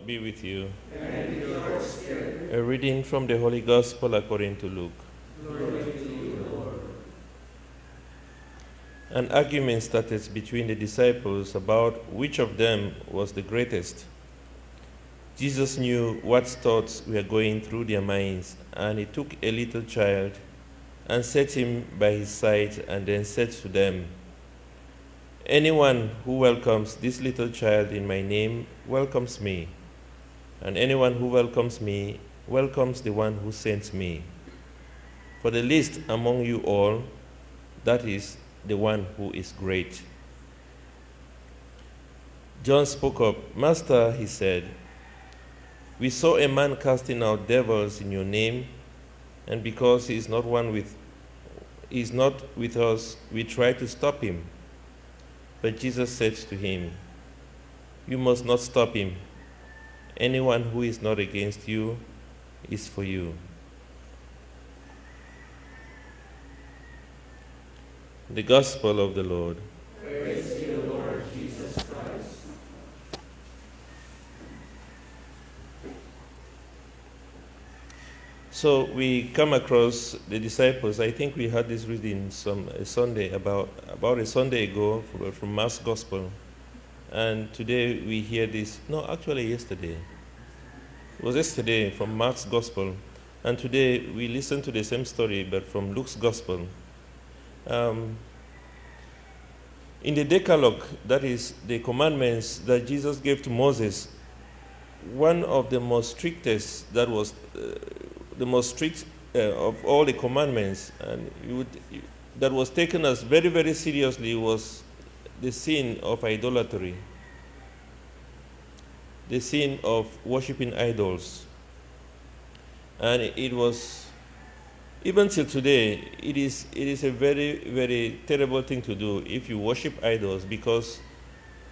Lord be with you. And with your spirit. A reading from the Holy Gospel according to Luke. Glory to you, Lord. An argument started between the disciples about which of them was the greatest. Jesus knew what thoughts were going through their minds, and he took a little child and set him by his side, and then said to them, "Anyone who welcomes this little child in my name welcomes me, and anyone who welcomes me welcomes the one who sent me. For the least among you all, that is the one who is great." John spoke up. "Master," he said, "we saw a man casting out devils in your name, and because he is not with us, we tried to stop him." But Jesus said to him, "You must not stop him. Anyone who is not against you is for you." The Gospel of the Lord. Praise to you, Lord Jesus Christ. So we come across the disciples. I think we had this reading a Sunday about a Sunday ago from Mark's Gospel, and today we hear this. No, actually yesterday. It was yesterday from Mark's Gospel, and today we listen to the same story but from Luke's Gospel. In the Decalogue, that is the commandments that Jesus gave to Moses, one of the most strictest, that was the most strict of all the commandments, and that was taken as very, very seriously, was the sin of idolatry, the sin of worshiping idols. And it was, even till today, it is a very, very terrible thing to do if you worship idols, because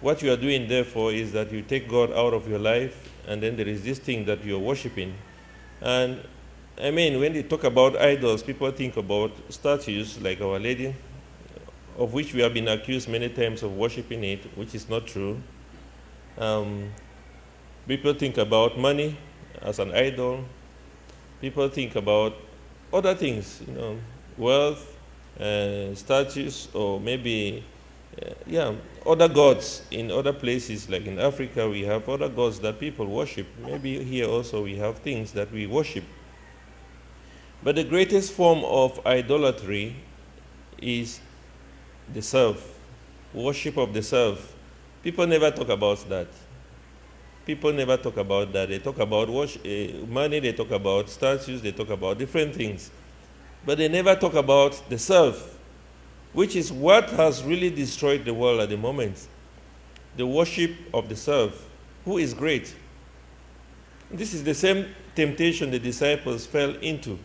what you are doing, therefore, is that you take God out of your life, and then there is this thing that you are worshiping. And I mean, when they talk about idols, people think about statues like Our Lady, of which we have been accused many times of worshiping it, which is not true. People think about money as an idol. People think about other things, wealth, statues, or maybe, other gods in other places. Like in Africa, we have other gods that people worship. Maybe here also we have things that we worship. But the greatest form of idolatry is the self, worship of the self. People never talk about that. People never talk about that. They talk about money, they talk about statues, they talk about different things. But they never talk about the self, which is what has really destroyed the world at the moment. The worship of the self. Who is great? This is the same temptation the disciples fell into,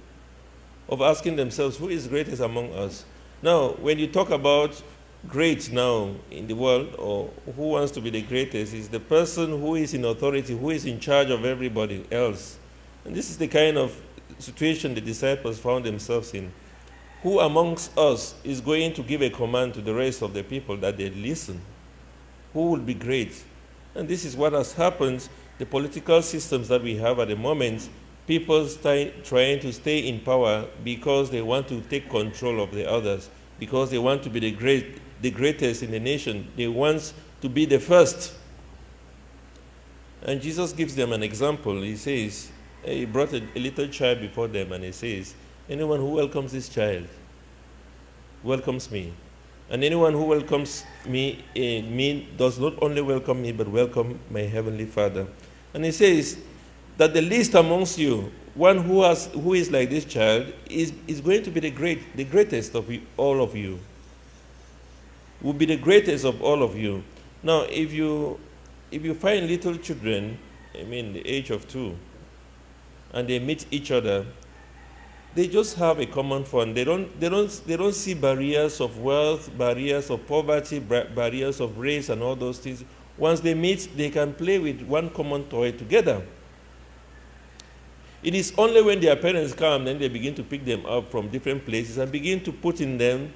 of asking themselves, who is greatest among us? Now, when you talk about great now in the world, or who wants to be the greatest, is the person who is in authority, who is in charge of everybody else. And this is the kind of situation the disciples found themselves in. Who amongst us is going to give a command to the rest of the people that they listen? Who will be great? And this is what has happened. The political systems that we have at the moment, people trying to stay in power because they want to take control of the others, because they want to be the greatest in the nation. They want to be the first. And Jesus gives them an example. He says, he brought a little child before them, and he says, "Anyone who welcomes this child welcomes me. And anyone who welcomes me does not only welcome me, but welcome my heavenly Father." And he says that the least amongst you, one who is like this child, is going to be the greatest of all of you. Will be the greatest of all of you. Now, if you find little children, the age of 2, and they meet each other, they just have a common fun. They don't see barriers of wealth, barriers of poverty, barriers of race, and all those things. Once they meet, they can play with one common toy together. It is only when their parents come, then they begin to pick them up from different places and begin to put in them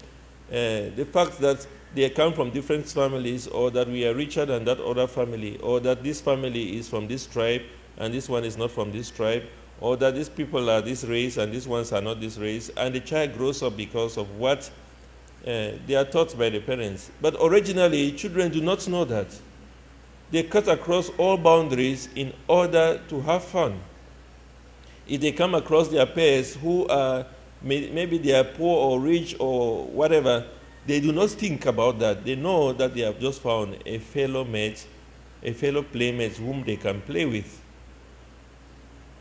the fact that they come from different families, or that we are richer than that other family, or that this family is from this tribe and this one is not from this tribe, or that these people are this race and these ones are not this race, and the child grows up because of what they are taught by the parents. But originally, children do not know that. They cut across all boundaries in order to have fun. If they come across their peers who are, maybe they are poor or rich or whatever, they do not think about that. They know that they have just found a fellow mate, a fellow playmate whom they can play with.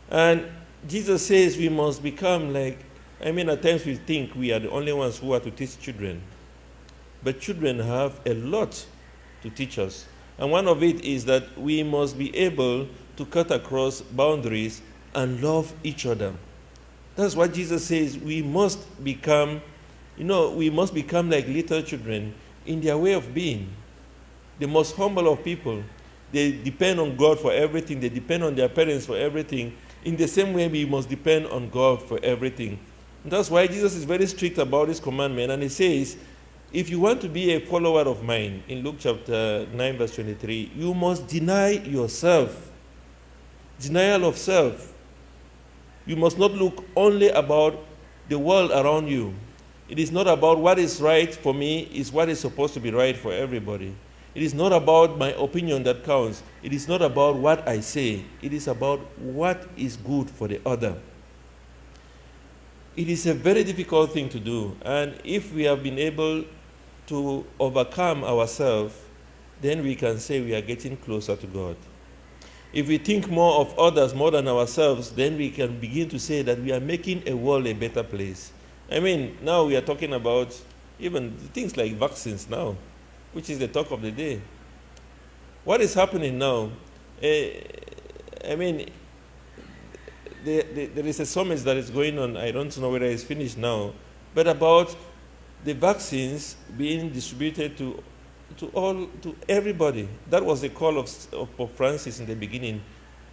And Jesus says we must become like, at times we think we are the only ones who are to teach children. But children have a lot to teach us. And one of it is that we must be able to cut across boundaries and love each other. That's what Jesus says. We must become, we must become like little children in their way of being. The most humble of people. They depend on God for everything. They depend on their parents for everything. In the same way, we must depend on God for everything. And that's why Jesus is very strict about his commandment. And he says, if you want to be a follower of mine, in Luke chapter 9, verse 23, you must deny yourself. Denial of self. You must not look only about the world around you. It is not about what is right for me, it's what is supposed to be right for everybody. It is not about my opinion that counts. It is not about what I say. It is about what is good for the other. It is a very difficult thing to do. And if we have been able to overcome ourselves, then we can say we are getting closer to God. If we think more of others more than ourselves, then we can begin to say that we are making a world a better place. Now we are talking about even things like vaccines now, which is the talk of the day. What is happening now? There is a summit that is going on. I don't know whether it's finished now, but about the vaccines being distributed to everybody. That was the call of Pope Francis in the beginning.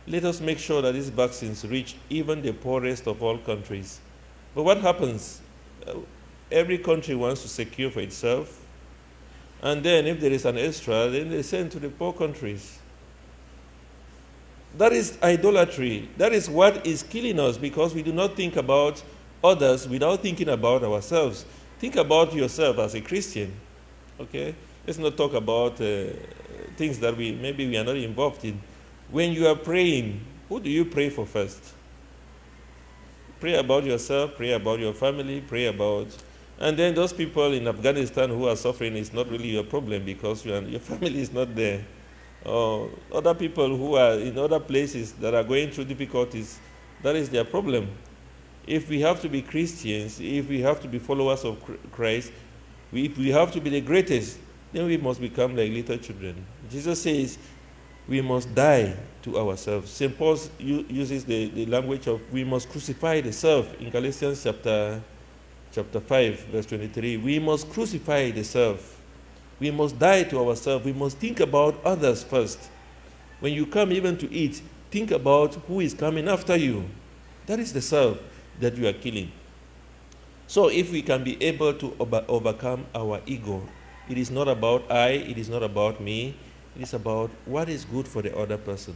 Let us make sure that these vaccines reach even the poorest of all countries. But what happens? Every country wants to secure for itself. And then if there is an extra, then they send to the poor countries. That is idolatry. That is what is killing us, because we do not think about others without thinking about ourselves. Think about yourself as a Christian. Okay? Let's not talk about things that maybe we are not involved in. When you are praying, who do you pray for first? Pray about yourself, pray about your family, pray about... And then those people in Afghanistan who are suffering is not really your problem, because your family is not there. Or other people who are in other places that are going through difficulties, that is their problem. If we have to be Christians, if we have to be followers of Christ, if we have to be the greatest, then we must become like little children. Jesus says we must die to ourselves. St. Paul uses the language of we must crucify the self in Galatians chapter 5, verse 23. We must crucify the self. We must die to ourselves. We must think about others first. When you come even to eat, think about who is coming after you. That is the self that you are killing. So if we can be able to overcome our ego, it is not about I, it is not about me, it is about what is good for the other person.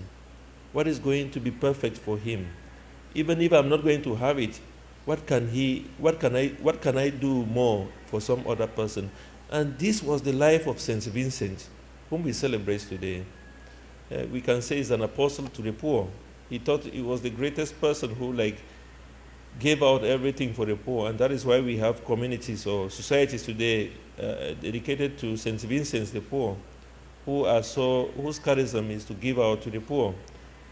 What is going to be perfect for him. Even if I'm not going to have it, what can I do more for some other person? And this was the life of Saint Vincent, whom we celebrate today. We can say he's an apostle to the poor. He thought he was the greatest person who gave out everything for the poor, and that is why we have communities or societies today dedicated to Saint Vincent the poor, whose charism is to give out to the poor.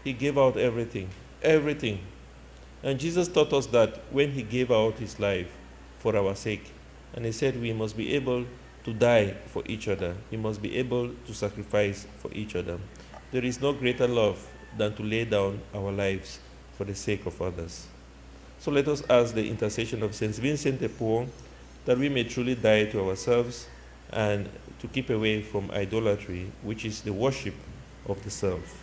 He gave out everything, everything. And Jesus taught us that when he gave out his life for our sake. And he said we must be able to die for each other. We must be able to sacrifice for each other. There is no greater love than to lay down our lives for the sake of others. So let us ask the intercession of Saint Vincent de Paul that we may truly die to ourselves and to keep away from idolatry, which is the worship of the self.